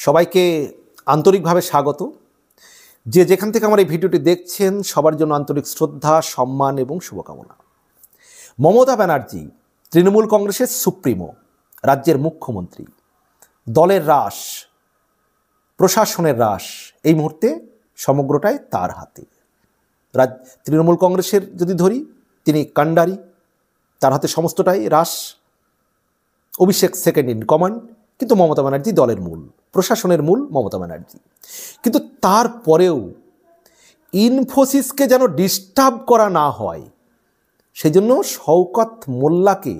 সবাইকে আন্তরিকভাবে স্বাগত। যে যেখান থেকে আমার এই ভিডিওটি দেখছেন সবার জন্য আন্তরিক শ্রদ্ধা, সম্মান এবং শুভকামনা। মমতা ব্যানার্জি তৃণমূল কংগ্রেসের সুপ্রিমো, রাজ্যের মুখ্যমন্ত্রী, দলের রাশ, প্রশাসনের রাশ এই মুহূর্তে সমগ্রটাই তার হাতে। তৃণমূল কংগ্রেসের যদি ধরি, তিনি কাণ্ডারি, তার হাতে সমস্তটাই রাশ, অভিষেক সেকেন্ড ইন কমান্ড। কিন্তু মমতা ব্যানার্জি দলের মূল, প্রশাসনের মূল মমতা ব্যানার্জি। কিন্তু তারপরেও ইনফোসিসকে যেন ডিস্টার্ব করা না হয়, সেই জন্য শওকত মোল্লাকে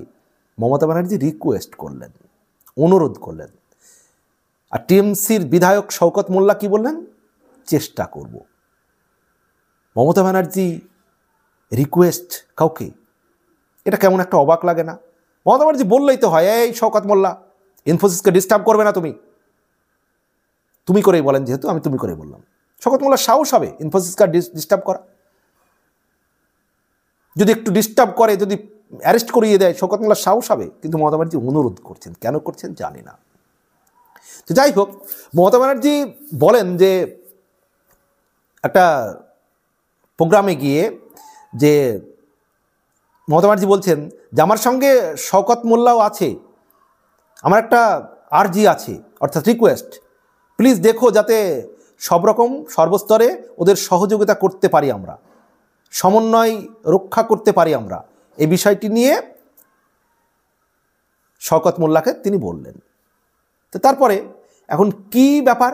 মমতা ব্যানার্জি রিকোয়েস্ট করলেন, অনুরোধ করলেন। আর টিএমসির বিধায়ক শওকত মোল্লা কি বললেন? চেষ্টা করব। মমতা ব্যানার্জি রিকোয়েস্ট কাউকে, এটা কেমন একটা অবাক লাগে না? মমতা ব্যানার্জি বললেই তো হয়, এই শওকত মোল্লা ইনফোসিসকে ডিস্টার্ব করবে না, তুমি করেই বলেন, যেহেতু আমি তুমি করেই বললাম। শওকত মোল্লার সাহস হবে ইনফোসিসকে ডিস্টার্ব করা? যদি একটু ডিস্টার্ব করে, যদি অ্যারেস্ট করিয়ে দেয়, শওকত মোল্লার সাহস হবে? কিন্তু মমতা ব্যানার্জি অনুরোধ করছেন, কেন করছেন জানি না। তো যাই হোক, মমতা ব্যানার্জি বলেন যে একটা প্রোগ্রামে গিয়ে, যে মমতা ব্যানার্জি বলছেন যে আমার সঙ্গে শওকত মোল্লাও আছে, আমার একটা আর্জি আছে, অর্থাৎ রিকোয়েস্ট, প্লিজ দেখো যাতে সব রকম সর্বস্তরে ওদের সহযোগিতা করতে পারি, আমরা সমন্বয় রক্ষা করতে পারি আমরা, এই বিষয়টি নিয়ে শওকত মোল্লাকে তিনি বললেন। তো তারপরে এখন কি ব্যাপার,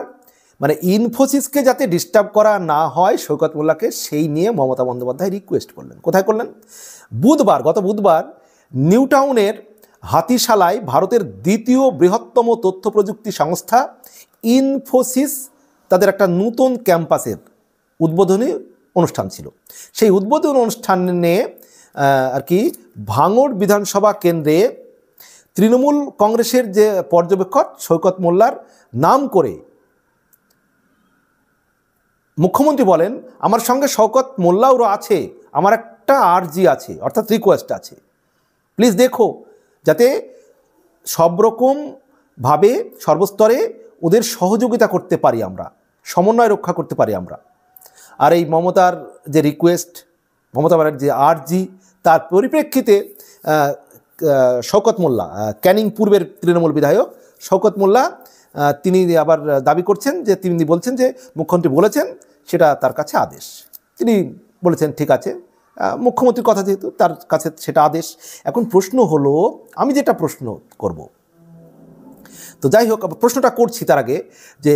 মানে ইনফোসিসকে যাতে ডিস্টার্ব করা না হয় শওকত মোল্লাকে, সেই নিয়ে মমতা বন্দ্যোপাধ্যায় রিকোয়েস্ট করলেন। কোথায় করলেন? গত বুধবার নিউ টাউনের হাতিশালায় ভারতের দ্বিতীয় বৃহত্তম তথ্য প্রযুক্তি সংস্থা ইনফোসিস তাদের একটা নতুন ক্যাম্পাসের উদ্বোধনী অনুষ্ঠান ছিল। সেই উদ্বোধনী অনুষ্ঠানে আর কি ভাঙড় বিধানসভা কেন্দ্রে তৃণমূল কংগ্রেসের যে পর্যবেক্ষক শওকত মোল্লার নাম করে মুখ্যমন্ত্রী বলেন, আমার সঙ্গে শওকত মোল্লাও আছে, আমার একটা আর্জি আছে, অর্থাৎ রিকোয়েস্ট আছে, প্লিজ দেখো যাতে সব রকমভাবে সর্বস্তরে ওদের সহযোগিতা করতে পারি, আমরা সমন্বয় রক্ষা করতে পারি আমরা। আর এই মমতার যে রিকোয়েস্ট, মমতা ব্যানার্জির যে আর্জি, তার পরিপ্রেক্ষিতে শওকত মোল্লা, ক্যানিং পূর্বের তৃণমূল বিধায়ক শওকত মোল্লা, তিনি আবার দাবি করছেন যে, তিনি বলছেন যে মুখ্যমন্ত্রী বলেছেন সেটা তার কাছে আদেশ। তিনি বলেছেন ঠিক আছে, মুখ্যমন্ত্রীর কথা যেহেতু, তার কাছে সেটা আদেশ। এখন প্রশ্ন হলো, আমি যেটা প্রশ্ন করব, তো যাই হোক প্রশ্নটা করছি তার আগে, যে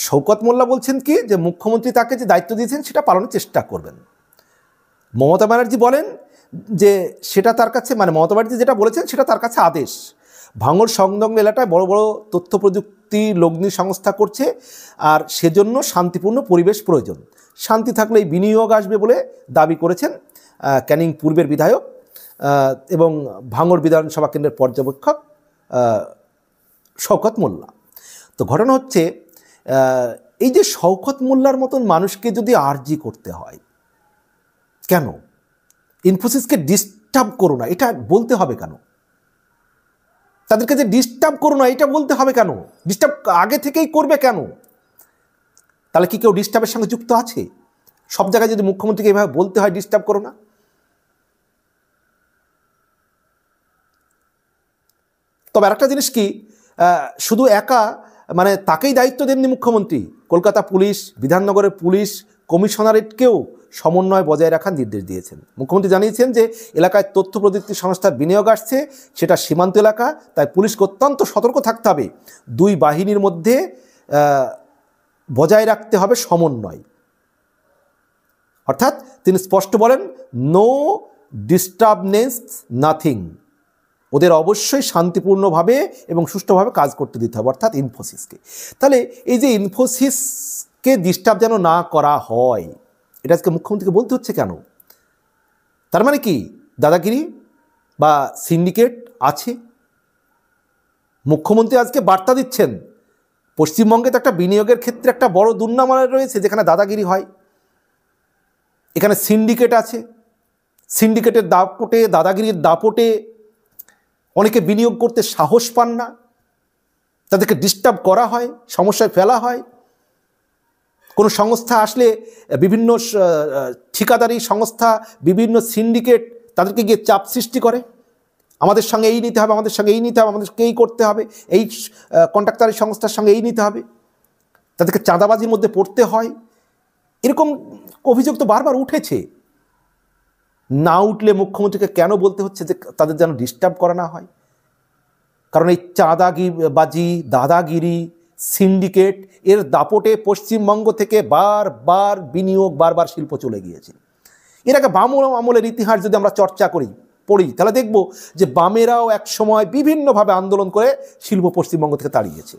শওকত মোল্লা বলছেন কি, যে মুখ্যমন্ত্রী তাকে যে দায়িত্ব দিয়েছেন সেটা পালনের চেষ্টা করবেন। মমতা ব্যানার্জি বলেন যে সেটা তার কাছে, মানে মমতা ব্যানার্জি যেটা বলেছেন সেটা তার কাছে আদেশ। ভাঙড় সংলগ্ন এলাকায় বড় বড় তথ্য প্রযুক্তি লগ্নি সংস্থা করছে, আর সেজন্য শান্তিপূর্ণ পরিবেশ প্রয়োজন, শান্তি থাকলেই বিনিয়োগ আসবে বলে দাবি করেছেন ক্যানিং পূর্বের বিধায়ক এবং ভাঙড় বিধানসভা কেন্দ্রের পর্যবেক্ষক শওকত মোল্লা। তো ঘটনা হচ্ছে, এই যে শওকত মোল্লার মতন মানুষকে যদি আর্জি করতে হয়, কেন ইনফোসিসকে ডিস্টার্ব করো না এটা বলতে হবে কেন? তাদেরকে যে ডিস্টার্ব করো না এটা বলতে হবে কেন? ডিস্টার্ব আগে থেকেই করবে কেন? তাহলে কি কেউ ডিস্টার্বের সঙ্গে যুক্ত আছে? সব জায়গায় যদি মুখ্যমন্ত্রীকে এভাবে বলতে হয় ডিস্টার্ব করো না, তবে আরেকটা জিনিস কি, শুধু একা মানে তাকেই দায়িত্ব দেননি মুখ্যমন্ত্রী, কলকাতা পুলিশ, বিধাননগরের পুলিশ কমিশনারেটকেও সমন্বয় বজায় রাখার নির্দেশ দিয়েছেন। মুখ্যমন্ত্রী জানিয়েছেন যে এলাকায় তথ্য প্রযুক্তি সংস্থার বিনিয়োগ আসছে, সেটা সীমান্ত এলাকা, তাই পুলিশকে অত্যন্ত সতর্ক থাকতে হবে, দুই বাহিনীর মধ্যে বজায় রাখতে হবে সমন্বয়। অর্থাৎ তিনি স্পষ্ট বলেন, নো ডিস্টার্বনেস নাথিং, ওদের অবশ্যই শান্তিপূর্ণভাবে এবং সুষ্ঠুভাবে কাজ করতে দিতে হবে, অর্থাৎ ইনফোসিসকে। তাহলে এই যে ইনফোসিসকে ডিস্টার্ব যেন না করা হয়, এটা আজকে মুখ্যমন্ত্রীকে বলতে হচ্ছে কেন? তার মানে কি দাদাগিরি বা সিন্ডিকেট আছে? মুখ্যমন্ত্রী আজকে বার্তা দিচ্ছেন, পশ্চিমবঙ্গে তো একটা বিনিয়োগের ক্ষেত্রে একটা বড় দুর্নাম রয়েছে, যেখানে দাদাগিরি হয়, এখানে সিন্ডিকেট আছে, সিন্ডিকেটের দাপটে, দাদাগিরির দাপটে অনেকে বিনিয়োগ করতে সাহস পান না। তাদেরকে ডিস্টার্ব করা হয়, সমস্যায় ফেলা হয়। কোনো সংস্থা আসলে বিভিন্ন ঠিকাদারি সংস্থা, বিভিন্ন সিন্ডিকেট তাদেরকে গিয়ে চাপ সৃষ্টি করে, আমাদের সঙ্গে এই নিতে হবে, আমাদের সঙ্গে এই নিতে হবে, আমাদেরকে এই করতে হবে, এই কন্ট্রাক্টারি সংস্থার সঙ্গে এই নিতে হবে, তাদেরকে চাঁদাবাজির মধ্যে পড়তে হয়। এরকম অভিযোগ তো বারবার উঠেছে। না উঠলে মুখ্যমন্ত্রীকে কেন বলতে হচ্ছে যে তাদের যেন ডিস্টার্ব করা না হয়? কারণ এই চাঁদাবাজি, দাদাগিরি, সিন্ডিকেট এর দাপটে পশ্চিমবঙ্গ থেকে বারবার বিনিয়োগ, বারবার শিল্প চলে গিয়েছে। এর আগে বাম আমলের ইতিহাস যদি আমরা চর্চা পড়ি তাহলে দেখব যে বামেরাও এক সময় বিভিন্নভাবে আন্দোলন করে শিল্প পশ্চিমবঙ্গ থেকে তাড়িয়েছে।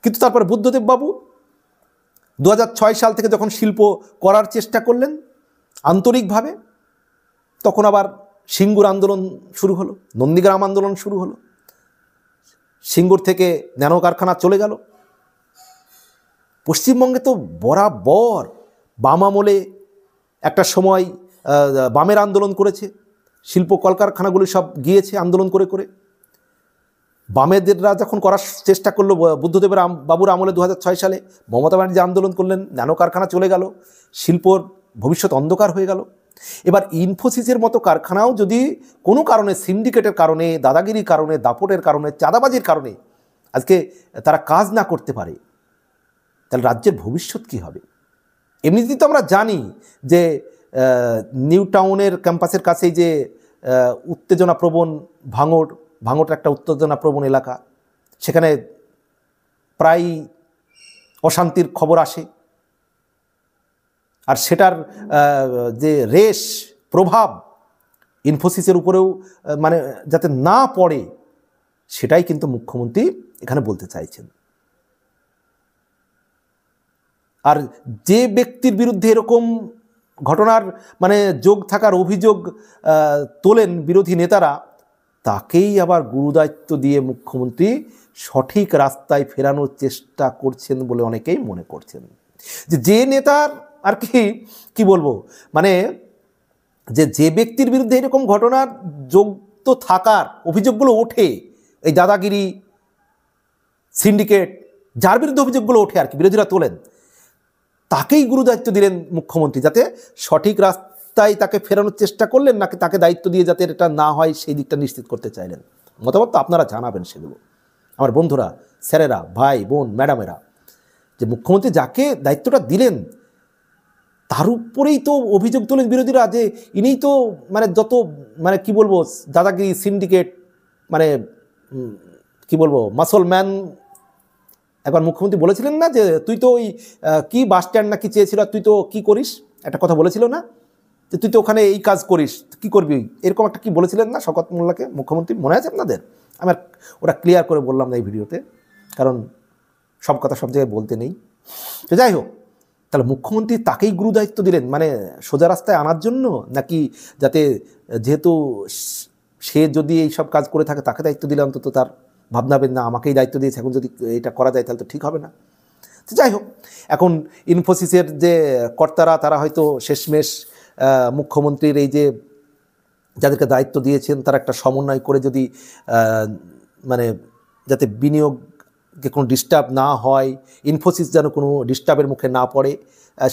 কিন্তু তারপরে বুদ্ধদেব বাবু 2006 সাল থেকে যখন শিল্প করার চেষ্টা করলেন আন্তরিকভাবে, তখন আবার সিঙ্গুর আন্দোলন শুরু হলো, নন্দীগ্রাম আন্দোলন শুরু হলো, সিঙ্গুর থেকে ন্যানো কারখানা চলে গেল। পশ্চিমবঙ্গে তো বরাবর বাম আমলে একটা সময় বামের আন্দোলন করেছে, শিল্প কলকারখানাগুলি সব গিয়েছে আন্দোলন করে করে। বামেদেররা যখন করার চেষ্টা করলো বুদ্ধদেবের বাবুর আমলে 2006 সালে, মমতা ব্যানার্জি আন্দোলন করলেন, ন্যানো কারখানা চলে গেল, শিল্পর ভবিষ্যৎ অন্ধকার হয়ে গেল। এবার ইনফোসিসের মতো কারখানাও যদি কোনো কারণে, সিন্ডিকেটের কারণে, দাদাগিরির কারণে, দাপটের কারণে, চাঁদাবাজির কারণে আজকে তারা কাজ না করতে পারে, তাহলে রাজ্যের ভবিষ্যৎ কী হবে? এমনিতেই তো আমরা জানি যে নিউ টাউনের ক্যাম্পাসের কাছেই যে উত্তেজনাপ্রবণ ভাঙড় একটা উত্তেজনাপ্রবণ এলাকা, সেখানে প্রায় অশান্তির খবর আসে। আর সেটার যে রেশ, প্রভাব ইনফোসিসের উপরেও মানে যাতে না পড়ে, সেটাই কিন্তু মুখ্যমন্ত্রী এখানে বলতে চাইছেন। আর যে ব্যক্তির বিরুদ্ধে এরকম ঘটনার মানে যোগ থাকার অভিযোগ তোলেন বিরোধী নেতারা, তাকেই আবার গুরুদায়িত্ব দিয়ে মুখ্যমন্ত্রী সঠিক রাস্তায় ফেরানোর চেষ্টা করছেন বলে অনেকেই মনে করছেন। যে নেতার আর কি বলবো, মানে যে ব্যক্তির বিরুদ্ধে এরকম ঘটনার যুক্ত থাকার অভিযোগগুলো ওঠে, এই দাদাগিরি, সিন্ডিকেট, যার বিরুদ্ধে অভিযোগগুলো ওঠে আর কি বিরোধীরা তোলেন, তাকেই গুরুদায়িত্ব দিলেন মুখ্যমন্ত্রী, যাতে সঠিক রাস্তায় তাকে ফেরানোর চেষ্টা করলেন, নাকি তাকে দায়িত্ব দিয়ে যাতে এটা না হয় সেই দিকটা নিশ্চিত করতে চাইলেন। মতামত তো আপনারা জানাবেন সেগুলো, আমার বন্ধুরা, স্যারেরা, ভাই বোন, ম্যাডামেরা, যে মুখ্যমন্ত্রী যাকে দায়িত্বটা দিলেন তার উপরেই তো অভিযোগ তোলেন বিরোধীরা যে ইনিই তো মানে যত মানে কি বলবো দাদাগিরি, সিন্ডিকেট, মানে কি বলবো মাসল ম্যান। একবার মুখ্যমন্ত্রী বলেছিলেন না যে তুই তো ওই কি বাস স্ট্যান্ড না কি চেয়েছিল, তুই তো কি করিস, একটা কথা বলেছিল না যে তুই তো ওখানে এই কাজ করিস, কি করবি, এরকম একটা কি বলেছিলেন না শওকত মোল্লাকে মুখ্যমন্ত্রী, মনে আছে আপনাদের? আমি আর ওটা ক্লিয়ার করে বললাম না এই ভিডিওতে, কারণ সব কথা সব জায়গায় বলতে নেই। তো যাই হোক, তাহলে মুখ্যমন্ত্রী তাকেই গুরুদায়িত্ব দিলেন মানে সোজা রাস্তায় আনার জন্য, নাকি যাতে যেহেতু সে যদি এই সব কাজ করে থাকে তাকে দায়িত্ব দিলে অন্তত তার ভাবনাবেন না আমাকেই দায়িত্ব দিয়েছে, এখন যদি এটা করা যায় তাহলে তো ঠিক হবে না। তো যাই হোক, এখন ইনফোসিসের যে কর্তারা তারা হয়তো শেষমেশ মুখ্যমন্ত্রীর এই যে যাদেরকে দায়িত্ব দিয়েছেন তারা একটা সমন্বয় করে যদি মানে যাতে বিনিয়োগকে কোনো ডিস্টার্ব না হয়, ইনফোসিস যেন কোনো ডিস্টার্বের মুখে না পড়ে,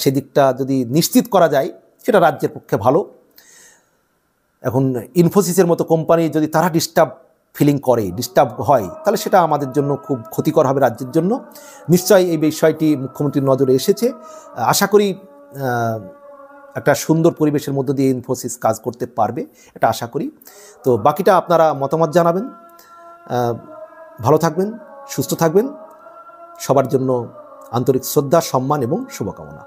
সেদিকটা যদি নিশ্চিত করা যায় সেটা রাজ্যের পক্ষে ভালো। এখন ইনফোসিসের মতো কোম্পানি যদি তারা ডিস্টার্ব হয় তাহলে সেটা আমাদের জন্য খুব ক্ষতিকর হবে, রাজ্যের জন্য। নিশ্চয়ই এই বিষয়টি মুখ্যমন্ত্রীর নজরে এসেছে, আশা করি একটা সুন্দর পরিবেশের মধ্য দিয়ে ইনফোসিস কাজ করতে পারবে, এটা আশা করি। তো বাকিটা আপনারা মতামত জানাবেন। ভালো থাকবেন, সুস্থ থাকবেন, সবার জন্য আন্তরিক শ্রদ্ধা, সম্মান এবং শুভকামনা।